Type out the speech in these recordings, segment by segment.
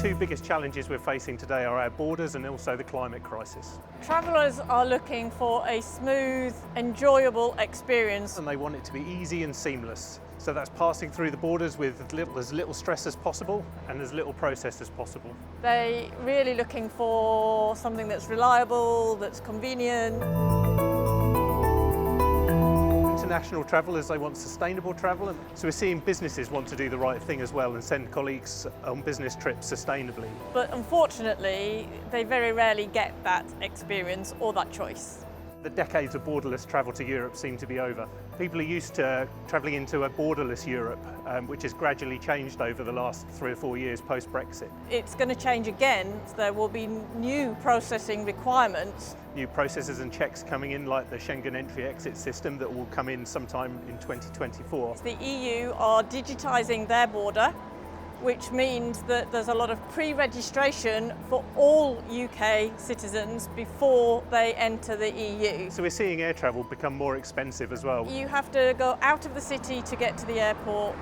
two biggest challenges we're facing today are our borders and also the climate crisis. Travellers are looking for a smooth, enjoyable experience. And they want it to be easy and seamless. So that's passing through the borders with as little stress as possible and as little process as possible. They're really looking for something that's reliable, that's convenient. International travellers, they want sustainable travel, so we're seeing businesses want to do the right thing as well and send colleagues on business trips sustainably. But unfortunately, they very rarely get that experience or that choice. The decades of borderless travel to Europe seem to be over. People are used to travelling into a borderless Europe, which has gradually changed over the last 3 or 4 years post-Brexit. It's going to change again. There will be new processing requirements. New processes and checks coming in, like the Schengen entry-exit system that will come in sometime in 2024. The EU are digitising their border, which means that there's a lot of pre-registration for all UK citizens before they enter the EU. So we're seeing air travel become more expensive as well. You have to go out of the city to get to the airport.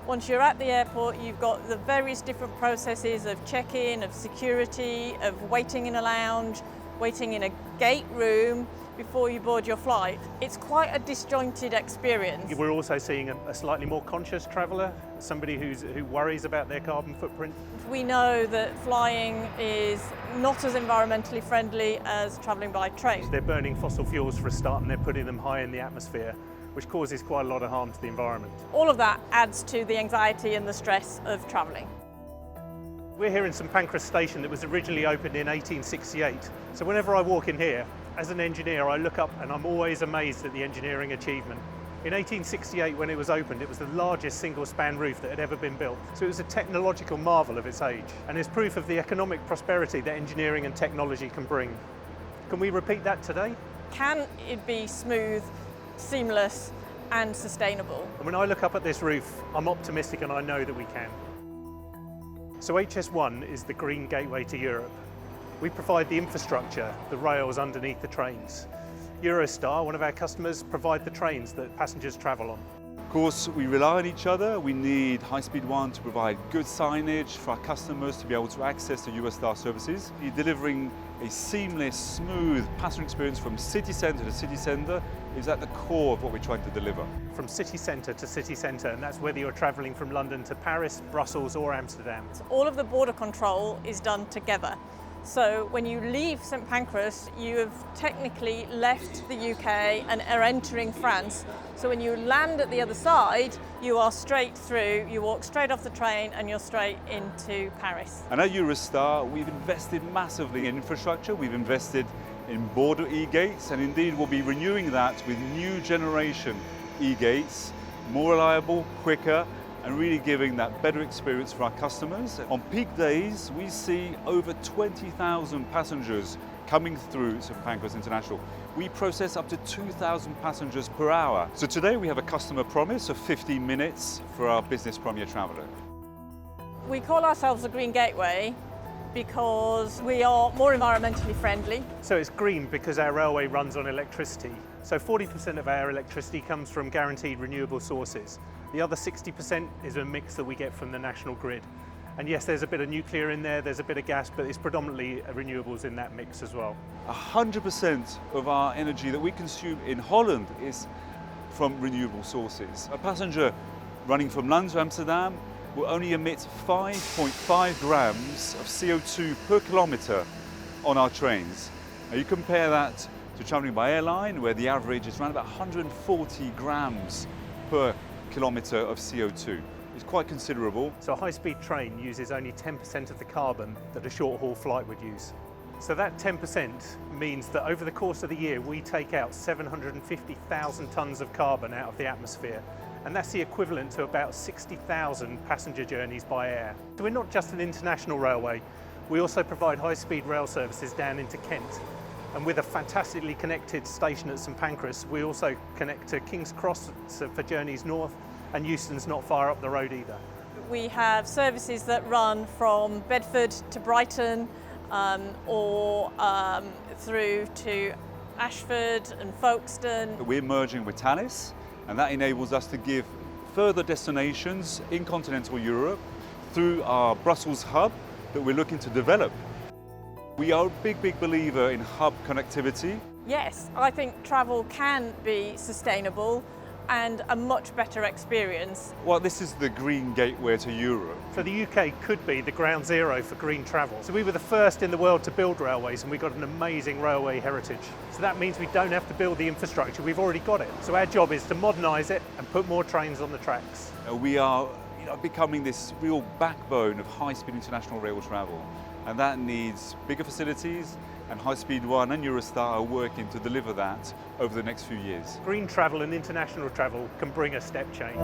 Once you're at the airport, you've got the various different processes of check-in, of security, of waiting in a lounge, waiting in a gate room before you board your flight. It's quite a disjointed experience. We're also seeing a slightly more conscious traveller, somebody who worries about their carbon footprint. We know that flying is not as environmentally friendly as travelling by train. They're burning fossil fuels for a start and they're putting them high in the atmosphere, which causes quite a lot of harm to the environment. All of that adds to the anxiety and the stress of travelling. We're here in St Pancras Station that was originally opened in 1868. So whenever I walk in here, as an engineer, I look up and I'm always amazed at the engineering achievement. In 1868, when it was opened, it was the largest single-span roof that had ever been built. So it was a technological marvel of its age, and it's proof of the economic prosperity that engineering and technology can bring. Can we repeat that today? Can it be smooth, seamless and sustainable? And when I look up at this roof, I'm optimistic and I know that we can. So HS1 is the green gateway to Europe. We provide the infrastructure, the rails underneath the trains. Eurostar, one of our customers, provide the trains that passengers travel on. Of course, we rely on each other. We need High-Speed 1 to provide good signage for our customers to be able to access the Eurostar services. You're delivering a seamless, smooth passenger experience from city centre to city centre is at the core of what we're trying to deliver. From city centre to city centre, and that's whether you're travelling from London to Paris, Brussels or Amsterdam. All of the border control is done together. So when you leave St Pancras, you have technically left the UK and are entering France. So when you land at the other side, you are straight through, you walk straight off the train and you're straight into Paris. And at Eurostar, we've invested massively in infrastructure, we've invested in border e-gates, and indeed we'll be renewing that with new generation e-gates, more reliable, quicker, and really giving that better experience for our customers. On peak days, we see over 20,000 passengers coming through St Pancras International. We process up to 2,000 passengers per hour. So today we have a customer promise of 15 minutes for our business premier traveller. We call ourselves the Green Gateway because we are more environmentally friendly. So it's green because our railway runs on electricity. So 40% of our electricity comes from guaranteed renewable sources. The other 60% is a mix that we get from the national grid. And yes, there's a bit of nuclear in there, there's a bit of gas, but it's predominantly renewables in that mix as well. 100% of our energy that we consume in Holland is from renewable sources. A passenger running from London to Amsterdam will only emit 5.5 grams of CO2 per kilometre on our trains. Now you compare that to travelling by airline, where the average is around about 140 grams per kilometre of CO2. It's quite considerable. So a high-speed train uses only 10% of the carbon that a short-haul flight would use. So that 10% means that over the course of the year we take out 750,000 tonnes of carbon out of the atmosphere, and that's the equivalent to about 60,000 passenger journeys by air. So we're not just an international railway, we also provide high-speed rail services down into Kent. And with a fantastically connected station at St Pancras, we also connect to King's Cross for journeys north, and Euston's not far up the road either. We have services that run from Bedford to Brighton or through to Ashford and Folkestone. We're merging with Thalys, and that enables us to give further destinations in continental Europe through our Brussels hub, that we're looking to develop. We are a big believer in hub connectivity. Yes, I think travel can be sustainable and a much better experience. Well, this is the green gateway to Europe. So the UK could be the ground zero for green travel. So we were the first in the world to build railways, and we've got an amazing railway heritage. So that means we don't have to build the infrastructure, we've already got it. So our job is to modernise it and put more trains on the tracks. We are becoming this real backbone of high-speed international rail travel, and that needs bigger facilities, and High Speed 1 and Eurostar are working to deliver that over the next few years. Green travel and international travel can bring a step change.